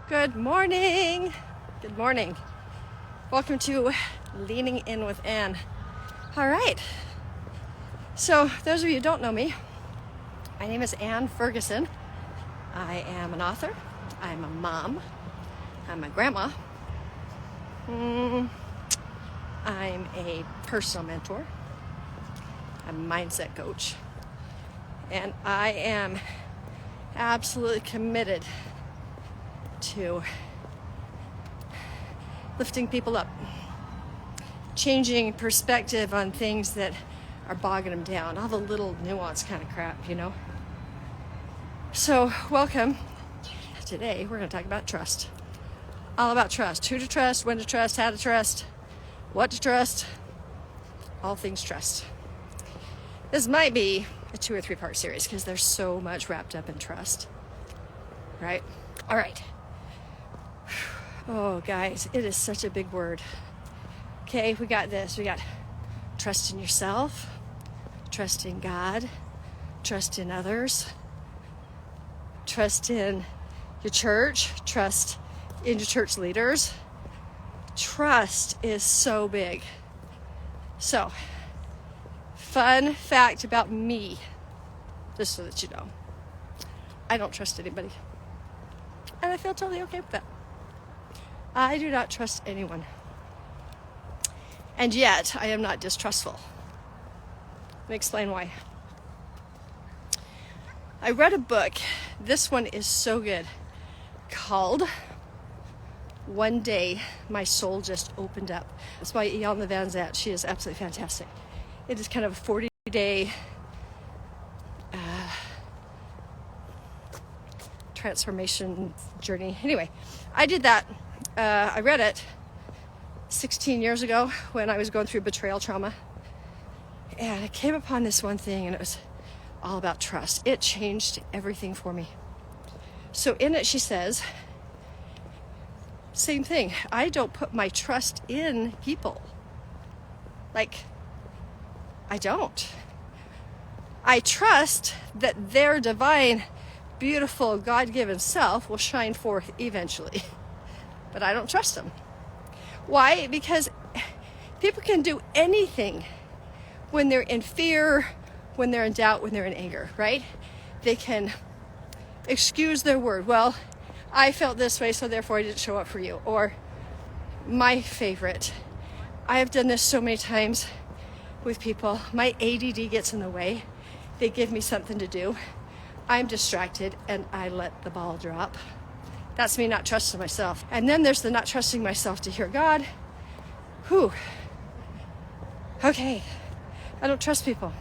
Good morning. Good morning. Welcome to Leaning In with Ann. All right. So, those of you who don't know me, my name is Ann Ferguson. I am an author. I'm a mom. I'm a grandma. I'm a personal mentor. I'm a mindset coach. And I am absolutely committed to lifting people up, changing perspective on things that are bogging them down, all the little nuance kind of crap, you know. So welcome. Today we're going to talk about trust. All about trust. Who to trust, when to trust, how to trust, what to trust, all things trust. This might be a 2 or 3 part series because there's so much wrapped up in trust, right? All right. Oh, guys, it is such a big word. Okay, we got this. We got trust in yourself, trust in God, trust in others, trust in your church, trust in your church leaders. Trust is so big. So, fun fact about me, just so that you know, I don't trust anybody. And I feel totally okay with that. I do not trust anyone. And yet, I am not distrustful. Let me explain why. I read a book, this one is so good, called One Day My Soul Just Opened Up. It's by Iyanla Vanzant. She is absolutely fantastic. It is kind of a 40-day transformation journey. Anyway, I did that. I read it 16 years ago when I was going through betrayal trauma. And I came upon this one thing and it was all about trust. It changed everything for me. So in it she says, same thing. I don't put my trust in people. Like, I don't. I trust that their divine, beautiful, God-given self will shine forth eventually. But I don't trust them. Why? Because people can do anything when they're in fear, when they're in doubt, when they're in anger, right? They can excuse their word. Well, I felt this way, so therefore I didn't show up for you. Or my favorite, I have done this so many times with people. My ADD gets in the way. They give me something to do. I'm distracted and I let the ball drop. That's me not trusting myself. And then there's the not trusting myself to hear God. Whew. Okay. I don't trust people.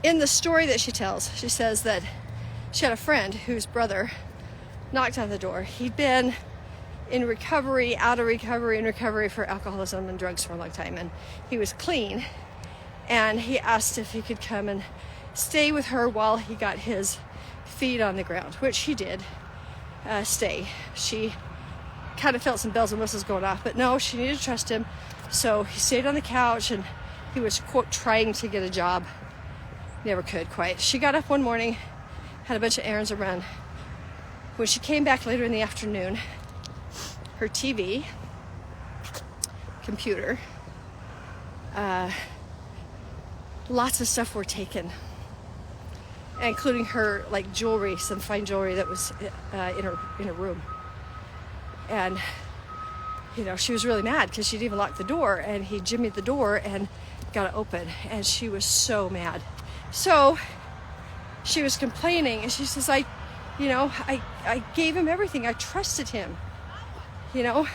In the story that she tells, she says that she had a friend whose brother knocked on the door. He'd been in recovery, out of recovery, in recovery for alcoholism and drugs for a long time. And he was clean. And he asked if he could come and stay with her while he got his feet on the ground, which he did stay. She kind of felt some bells and whistles going off, but no, she needed to trust him. So he stayed on the couch and he was, quote, trying to get a job. Never could quite. She got up one morning, had a bunch of errands to run. When she came back later in the afternoon, her TV, computer, lots of stuff were taken, including her like jewelry, some fine jewelry that was in her room. And you know, she was really mad because she'd even locked the door, and he jimmied the door and got it open, and she was so mad. So she was complaining, and she says, I gave him everything. I trusted him. You know,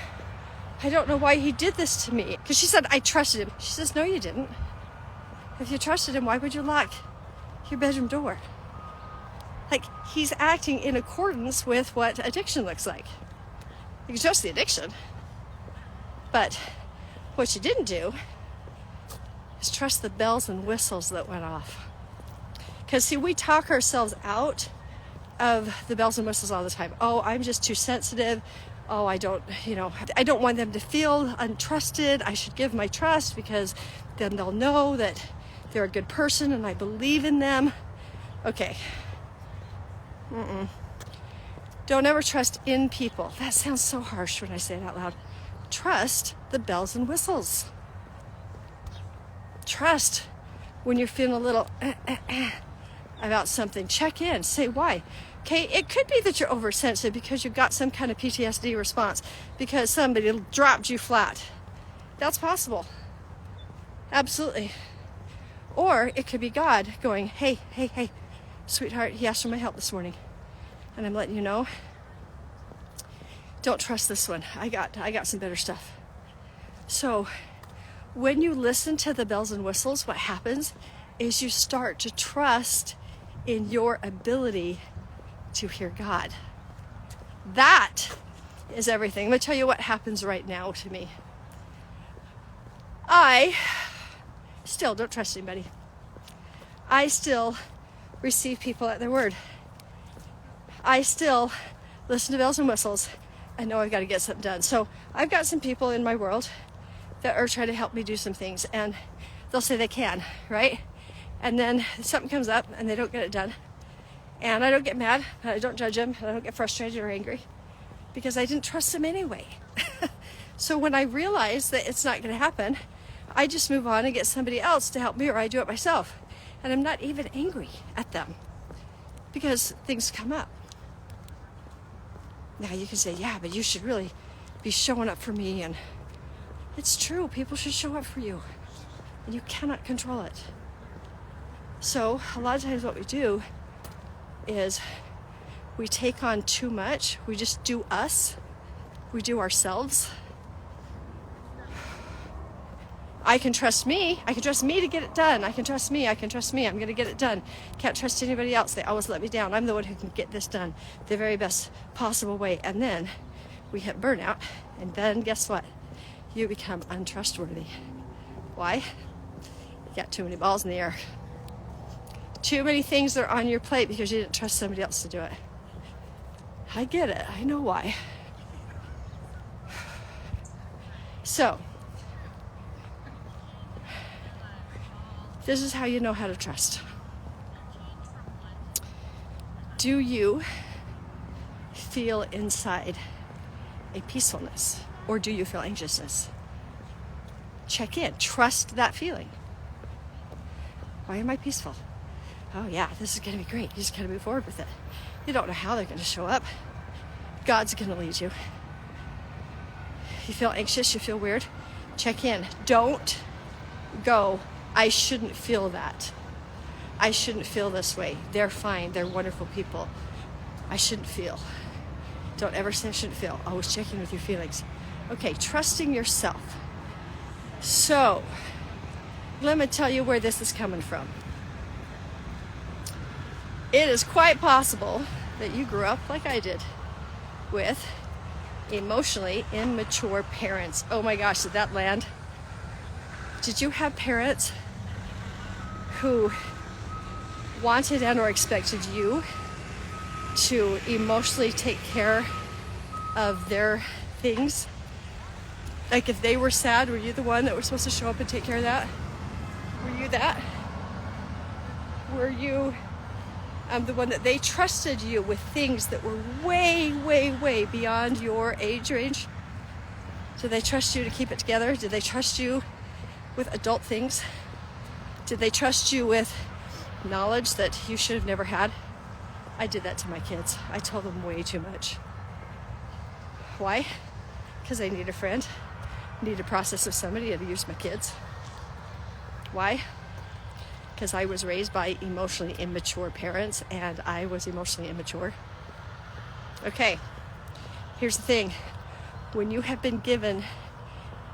I don't know why he did this to me. Because she said, I trusted him. She says, no, you didn't. If you trusted him, why would you lock your bedroom door? Like, he's acting in accordance with what addiction looks like. You can trust the addiction. But what you didn't do is trust the bells and whistles that went off. Because, see, we talk ourselves out of the bells and whistles all the time. Oh, I'm just too sensitive. Oh, I don't want them to feel untrusted. I should give my trust because then they'll know that they're a good person and I believe in them. Okay. Don't ever trust in people. That sounds so harsh when I say it out loud. Trust the bells and whistles. Trust when you're feeling a little about something. Check in. Say why. Okay, it could be that you're oversensitive because you've got some kind of PTSD response because somebody dropped you flat. That's possible. Absolutely. Or it could be God going, hey, sweetheart, he asked for my help this morning. And I'm letting you know, don't trust this one. I got some better stuff. So when you listen to the bells and whistles, what happens is you start to trust in your ability to hear God. That is everything. Let me tell you what happens right now to me. I still don't trust anybody. I still receive people at their word. I still listen to bells and whistles and know I've got to get something done. So I've got some people in my world that are trying to help me do some things, and they'll say they can, right? And then something comes up and they don't get it done. And I don't get mad, and I don't judge them, and I don't get frustrated or angry because I didn't trust them anyway. So when I realize that it's not going to happen, I just move on and get somebody else to help me, or I do it myself. And I'm not even angry at them because things come up. Now you can say, yeah, but you should really be showing up for me. And it's true, people should show up for you. And you cannot control it. So a lot of times what we do is we take on too much. We just do us. We do ourselves. I can trust me. I can trust me to get it done. I can trust me. I'm going to get it done. Can't trust anybody else. They always let me down. I'm the one who can get this done the very best possible way. And then we hit burnout. And then guess what? You become untrustworthy. Why? You got too many balls in the air. Too many things are on your plate because you didn't trust somebody else to do it. I get it. I know why. So, this is how you know how to trust. Do you feel inside a peacefulness, or do you feel anxiousness? Check in. Trust that feeling. Why am I peaceful? Oh yeah, this is going to be great. You just got to move forward with it. You don't know how they're going to show up. God's going to lead you. You feel anxious, you feel weird, check in. Don't go, I shouldn't feel that. I shouldn't feel this way. They're fine. They're wonderful people. I shouldn't feel. Don't ever say I shouldn't feel. Always check in with your feelings. Okay, trusting yourself. So, let me tell you where this is coming from. It is quite possible that you grew up like I did with emotionally immature parents. Oh my gosh, did that land? Did you have parents who wanted and or expected you to emotionally take care of their things? Like if they were sad, were you the one that was supposed to show up and take care of that? Were you that? Were you the one that they trusted you with things that were way, way, way beyond your age range? Did they trust you to keep it together? Did they trust you with adult things? Did they trust you with knowledge that you should have never had? I did that to my kids. I told them way too much. Why? Because they need a friend, need a process of somebody to use my kids. Why? Because I was raised by emotionally immature parents and I was emotionally immature. Okay, here's the thing. When you have been given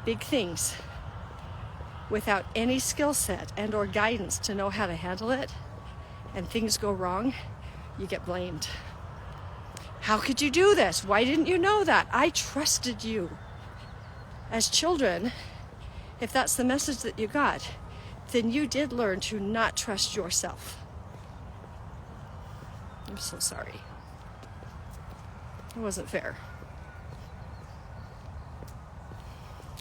big things without any skill set and or guidance to know how to handle it, and things go wrong, you get blamed. How could you do this? Why didn't you know that? I trusted you. As children, if that's the message that you got, then you did learn to not trust yourself. I'm so sorry. It wasn't fair.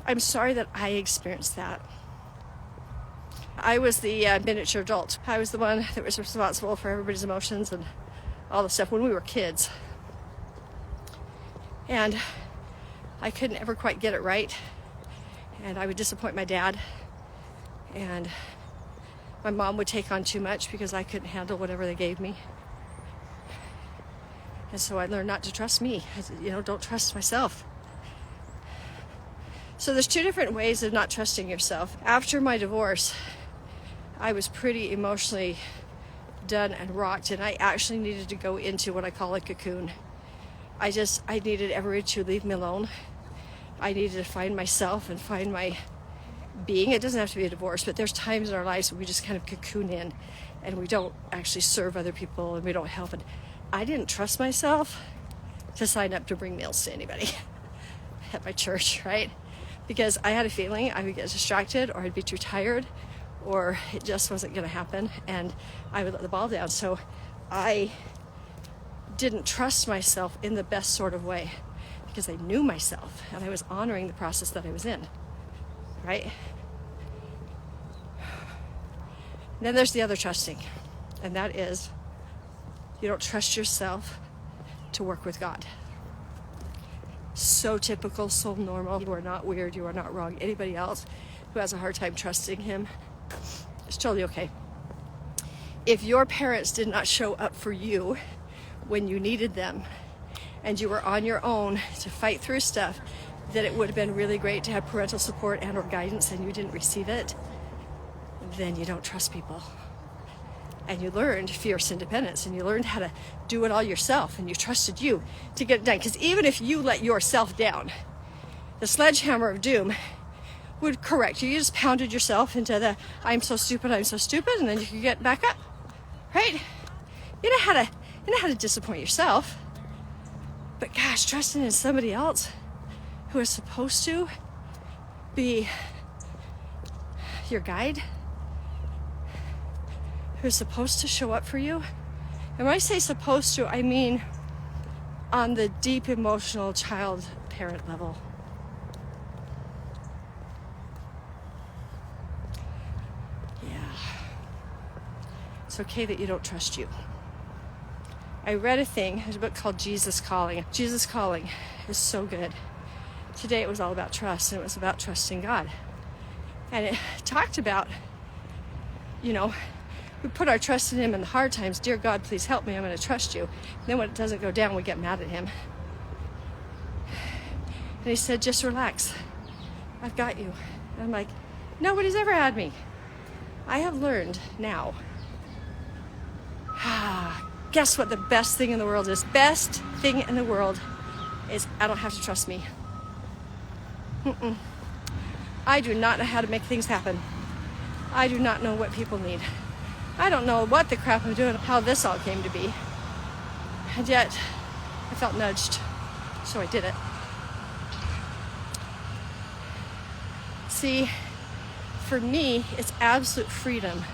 I'm sorry that I experienced that. I was the miniature adult. I was the one that was responsible for everybody's emotions and all the stuff when we were kids. And I couldn't ever quite get it right. And I would disappoint my dad. And my mom would take on too much because I couldn't handle whatever they gave me. And so I learned not to trust me. Don't trust myself. So there's two different ways of not trusting yourself. After my divorce, I was pretty emotionally done and rocked, and I actually needed to go into what I call a cocoon. I needed everybody to leave me alone. I needed to find myself and find my being. It doesn't have to be a divorce, but there's times in our lives where we just kind of cocoon in and we don't actually serve other people and we don't help. And I didn't trust myself to sign up to bring meals to anybody at my church, right? Because I had a feeling I would get distracted, or I'd be too tired, or it just wasn't going to happen, and I would let the ball down. So I didn't trust myself in the best sort of way, because I knew myself and I was honoring the process that I was in, right? And then there's the other trusting, and that is you don't trust yourself to work with God. So typical, so normal. You are not weird, you are not wrong. Anybody else who has a hard time trusting him, it's totally okay. If your parents did not show up for you when you needed them and you were on your own to fight through stuff, that it would have been really great to have parental support and or guidance, and you didn't receive it, then you don't trust people. And you learned fierce independence, and you learned how to do it all yourself, and you trusted you to get it done. Because even if you let yourself down, the sledgehammer of doom would correct you. You just pounded yourself into the I'm so stupid, and then you could get back up, right? You know how to disappoint yourself. But gosh, trusting in somebody else who is supposed to be your guide, who's supposed to show up for you. And when I say supposed to, I mean on the deep emotional child-parent level. Yeah. It's okay that you don't trust you. I read there's a book called Jesus Calling. Jesus Calling is so good. Today it was all about trust, and it was about trusting God. And it talked about, we put our trust in him in the hard times. Dear God, please help me. I'm going to trust you. And then when it doesn't go down, we get mad at him. And he said, just relax. I've got you. And I'm like, nobody's ever had me. I have learned now. Guess what the best thing in the world is? Best thing in the world is I don't have to trust me. I do not know how to make things happen. I do not know what people need. I don't know what the crap I'm doing, how this all came to be. And yet, I felt nudged, so I did it. See, for me, it's absolute freedom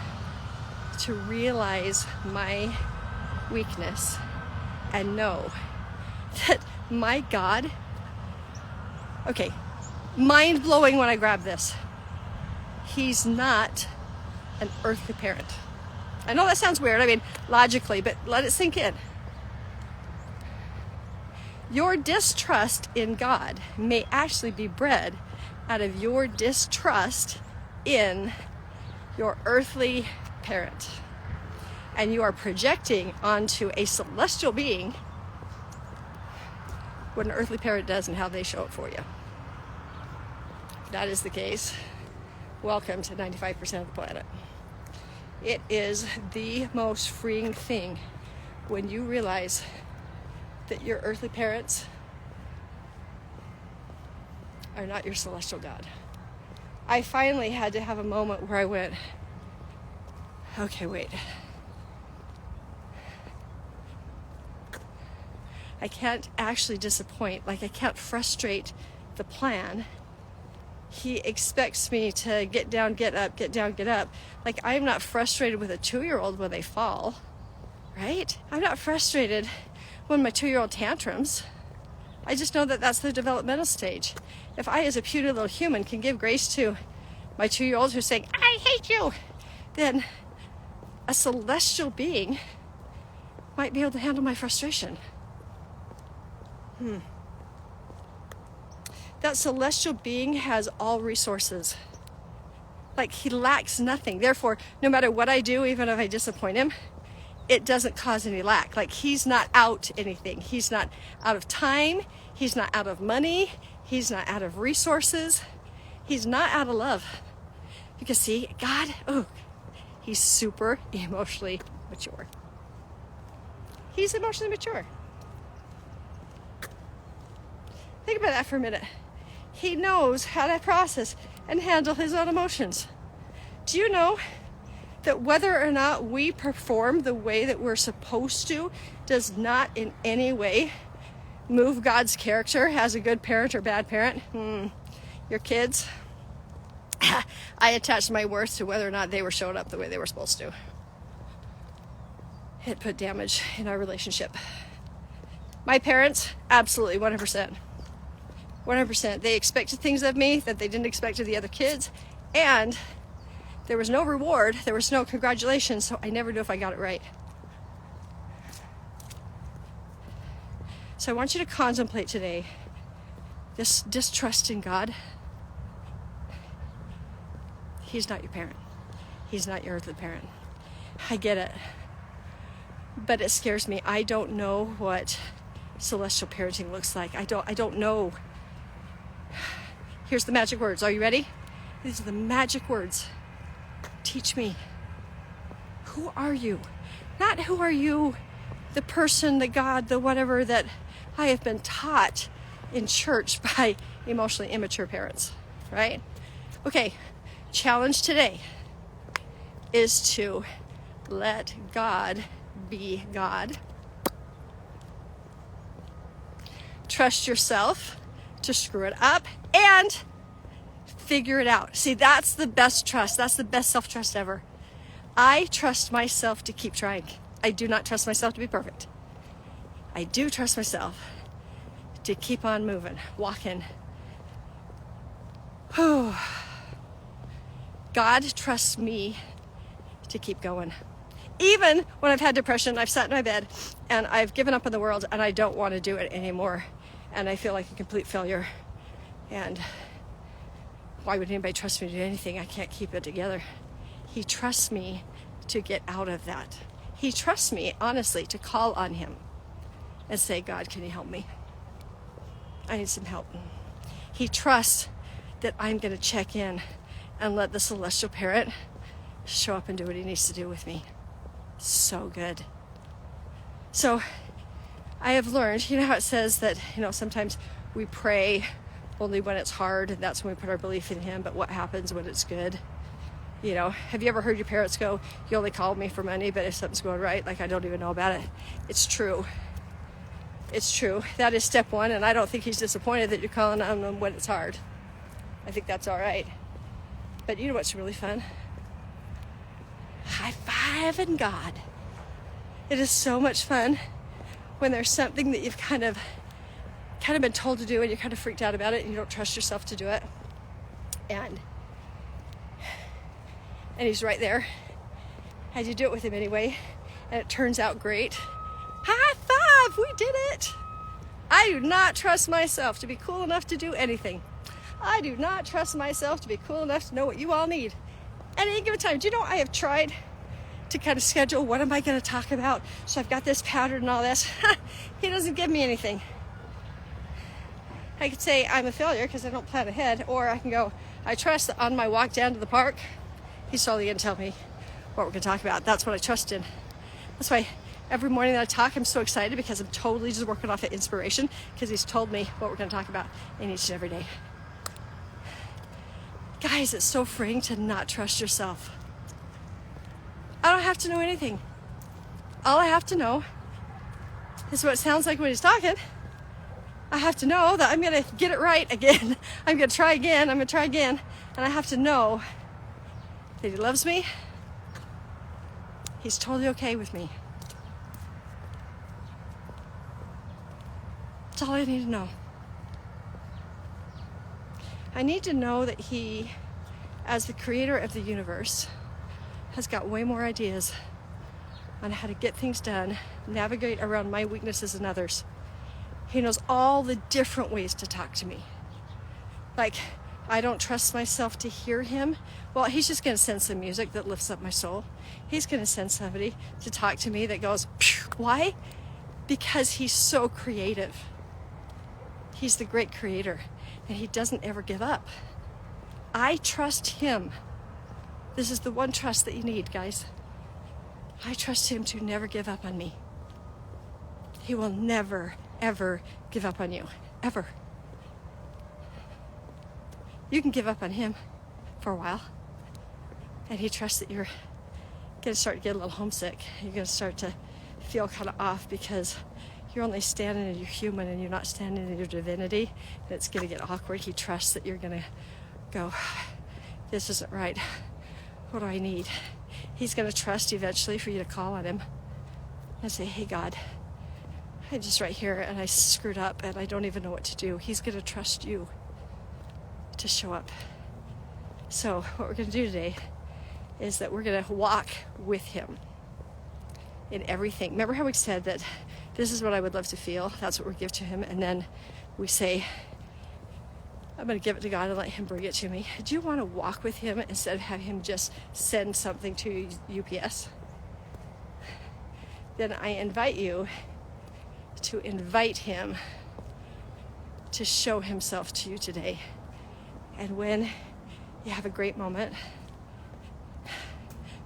to realize my weakness and know that my God, okay, mind-blowing when I grab this, he's not an earthly parent. I know that sounds weird, logically, but let it sink in. Your distrust in God may actually be bred out of your distrust in your earthly parent. And you are projecting onto a celestial being what an earthly parent does and how they show up for you. If that is the case, welcome to 95% of the planet. It is the most freeing thing when you realize that your earthly parents are not your celestial God. I finally had to have a moment where I went, okay, wait. I can't actually disappoint, I can't frustrate the plan. He expects me to get down, get up, get down, get up. I'm not frustrated with a 2-year-old when they fall, right? I'm not frustrated when my 2-year-old tantrums. I just know that that's the developmental stage. If I, as a puny little human, can give grace to my 2-year-old who's saying, I hate you, then a celestial being might be able to handle my frustration. That celestial being has all resources. Like, he lacks nothing. Therefore, no matter what I do, even if I disappoint him, it doesn't cause any lack. Like, he's not out anything. He's not out of time. He's not out of money. He's not out of resources. He's not out of love. Because see, God, he's super emotionally mature. He's emotionally mature. Think about that for a minute. He knows how to process and handle his own emotions. Do you know that whether or not we perform the way that we're supposed to does not in any way move God's character as a good parent or bad parent? Your kids, I attached my worth to whether or not they were showing up the way they were supposed to. It put damage in our relationship. My parents, absolutely, 100%. 100%. They expected things of me that they didn't expect of the other kids, and there was no reward, there was no congratulations, so I never knew if I got it right. So I want you to contemplate today this distrust in God. He's not your parent. He's not your earthly parent. I get it. But it scares me. I don't know what celestial parenting looks like. I don't know. Here's the magic words. Are you ready? These are the magic words. Teach me. Who are you? Not who are you, the person, the God, the whatever that I have been taught in church by emotionally immature parents, right? Okay, challenge today is to let God be God. Trust yourself to screw it up and figure it out. See, that's the best trust. That's the best self-trust ever. I trust myself to keep trying. I do not trust myself to be perfect. I do trust myself to keep on moving, walking. God trusts me to keep going. Even when I've had depression, I've sat in my bed and I've given up on the world and I don't want to do it anymore. And I feel like a complete failure. And why would anybody trust me to do anything? I can't keep it together. He trusts me to get out of that. He trusts me, honestly, to call on him and say, God, can you help me? I need some help. He trusts that I'm going to check in and let the celestial parent show up and do what he needs to do with me. So good. So I have learned, you know how it says that, sometimes we pray only when it's hard, and that's when we put our belief in him, but what happens when it's good? Have you ever heard your parents go, you only call me for money, but if something's going right, like I don't even know about it? It's true. It's true. That is step one, and I don't think he's disappointed that you're calling on him when it's hard. I think that's all right. But you know what's really fun? High-fiving God. It is so much fun when there's something that you've kind of been told to do and you're kind of freaked out about it and you don't trust yourself to do it. And he's right there. And you do it with him anyway. And it turns out great. High five! We did it! I do not trust myself to be cool enough to do anything. I do not trust myself to be cool enough to know what you all need. At any given time, do you know I have tried to kind of schedule what am I going to talk about? So I've got this pattern and all this. He doesn't give me anything. I could say I'm a failure because I don't plan ahead, or I can go, I trust that on my walk down to the park, he's totally going to tell me what we're going to talk about. That's what I trust in. That's why every morning that I talk, I'm so excited because I'm totally just working off of inspiration because he's told me what we're going to talk about in each and every day. Guys, it's so freeing to not trust yourself. I don't have to know anything. All I have to know is what it sounds like when he's talking. I have to know that I'm going to get it right again. I'm going to try again. I'm going to try again. And I have to know that he loves me. He's totally okay with me. That's all I need to know. I need to know that he, as the creator of the universe, has got way more ideas on how to get things done, navigate around my weaknesses and others. He knows all the different ways to talk to me. Like, I don't trust myself to hear him. Well, he's just going to send some music that lifts up my soul. He's going to send somebody to talk to me that goes, phew. Why? Because he's so creative. He's the great creator, and he doesn't ever give up. I trust him. This is the one trust that you need, guys. I trust him to never give up on me. He will never, ever give up on you. Ever. You can give up on him for a while, and he trusts that you're going to start to get a little homesick. You're going to start to feel kind of off because you're only standing in your human and you're not standing in your divinity, and it's going to get awkward. He trusts that you're going to go, this isn't right. What do I need? He's going to trust eventually for you to call on him and say, hey, God, I'm just right here and I screwed up and I don't even know what to do. He's going to trust you to show up. So what we're going to do today is that we're going to walk with him in everything. Remember how we said that this is what I would love to feel? That's what we give to him. And then we say, I'm going to give it to God and let him bring it to me. Do you want to walk with him instead of have him just send something to UPS? Then I invite you to invite him to show himself to you today. And when you have a great moment,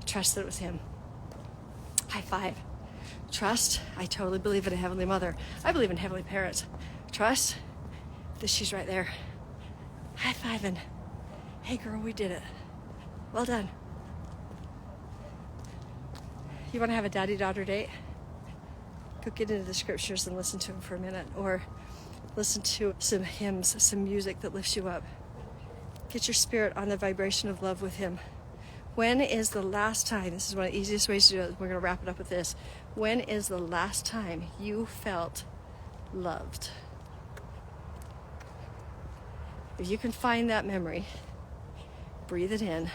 trust that it was him. High five. Trust, I totally believe in a Heavenly Mother. I believe in Heavenly Parents. Trust that she's right there. High fiving. Hey girl, we did it. Well done. You want to have a daddy-daughter date? Go get into the scriptures and listen to them for a minute, or listen to some hymns, some music that lifts you up. Get your spirit on the vibration of love with him. When is the last time, this is one of the easiest ways to do it, we're going to wrap it up with this. When is the last time you felt loved? If you can find that memory, breathe it in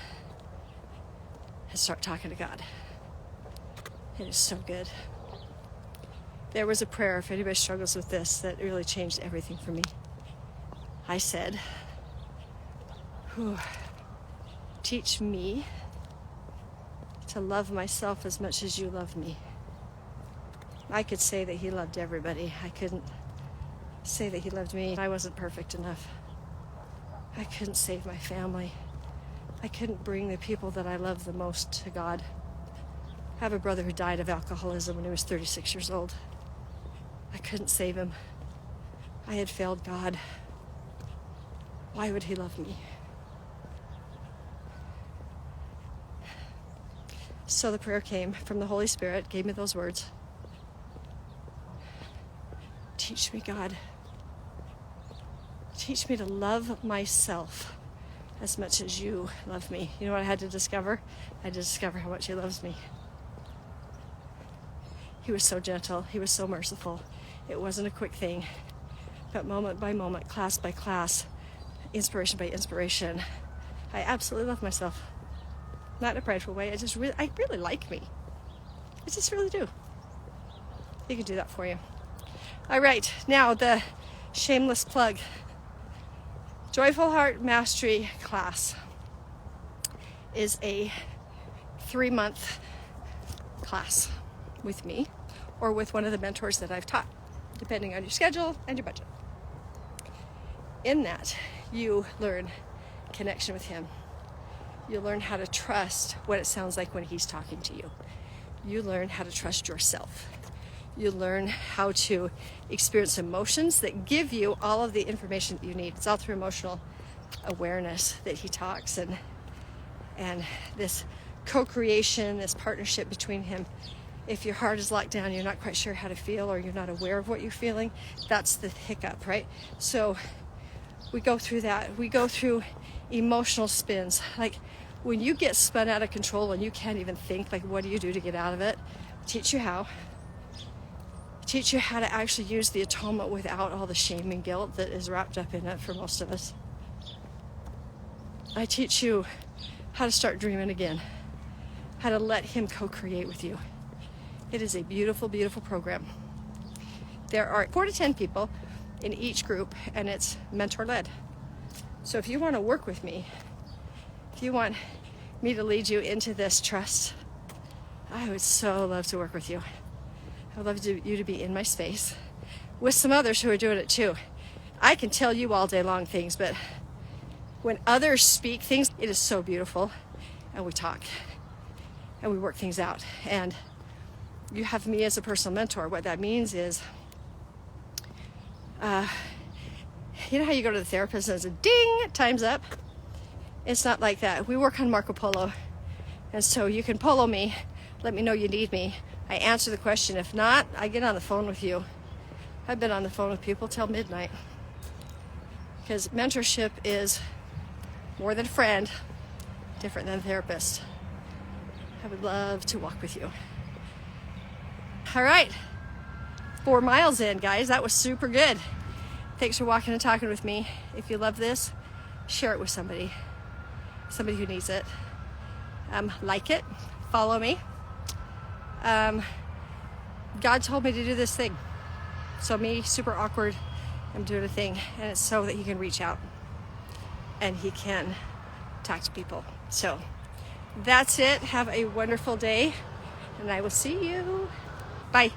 and start talking to God. It is so good. There was a prayer, if anybody struggles with this, that really changed everything for me. I said, teach me to love myself as much as you love me. I could say that he loved everybody. I couldn't say that he loved me. I wasn't perfect enough. I couldn't save my family. I couldn't bring the people that I love the most to God. I have a brother who died of alcoholism when he was 36 years old. I couldn't save him. I had failed God. Why would he love me? So the prayer came from the Holy Spirit, gave me those words. Teach me, God. Teach me to love myself as much as you love me. You know what I had to discover? I had to discover how much he loves me. He was so gentle. He was so merciful. It wasn't a quick thing, but moment by moment, class by class, inspiration by inspiration, I absolutely love myself. Not in a prideful way. I really like me. I just really do. He can do that for you. All right, now the shameless plug. Joyful Heart Mastery class is a 3-month class with me or with one of the mentors that I've taught, depending on your schedule and your budget. In that, you learn connection with him. You learn how to trust what it sounds like when he's talking to you. You learn how to trust yourself. You learn how to experience emotions that give you all of the information that you need. It's all through emotional awareness that he talks, and this co-creation, this partnership between him. If your heart is locked down, you're not quite sure how to feel, or you're not aware of what you're feeling, that's the hiccup, right? So we go through that. We go through emotional spins. Like when you get spun out of control and you can't even think, like what do you do to get out of it? Teach you how. Teach you how to actually use the atonement without all the shame and guilt that is wrapped up in it for most of us. I teach you how to start dreaming again, how to let him co-create with you. It is a beautiful, beautiful program. There are 4 to 10 people in each group, and it's mentor-led. So if you want to work with me, if you want me to lead you into this trust, I would so love to work with you. I would love you to be in my space with some others who are doing it too. I can tell you all day long things, but when others speak things, it is so beautiful. And we talk and we work things out. And you have me as a personal mentor. What that means is, you know how you go to the therapist and it's a ding, time's up? It's not like that. We work on Marco Polo. And so you can polo me, let me know you need me. I answer the question. If not, I get on the phone with you. I've been on the phone with people till midnight. Because mentorship is more than a friend, different than a therapist. I would love to walk with you. All right, 4 miles in, guys. That was super good. Thanks for walking and talking with me. If you love this, share it with somebody who needs it. Like it, follow me. God told me to do this thing. So me, super awkward, I'm doing a thing, and it's so that he can reach out and he can talk to people. So that's it. Have a wonderful day, and I will see you. Bye.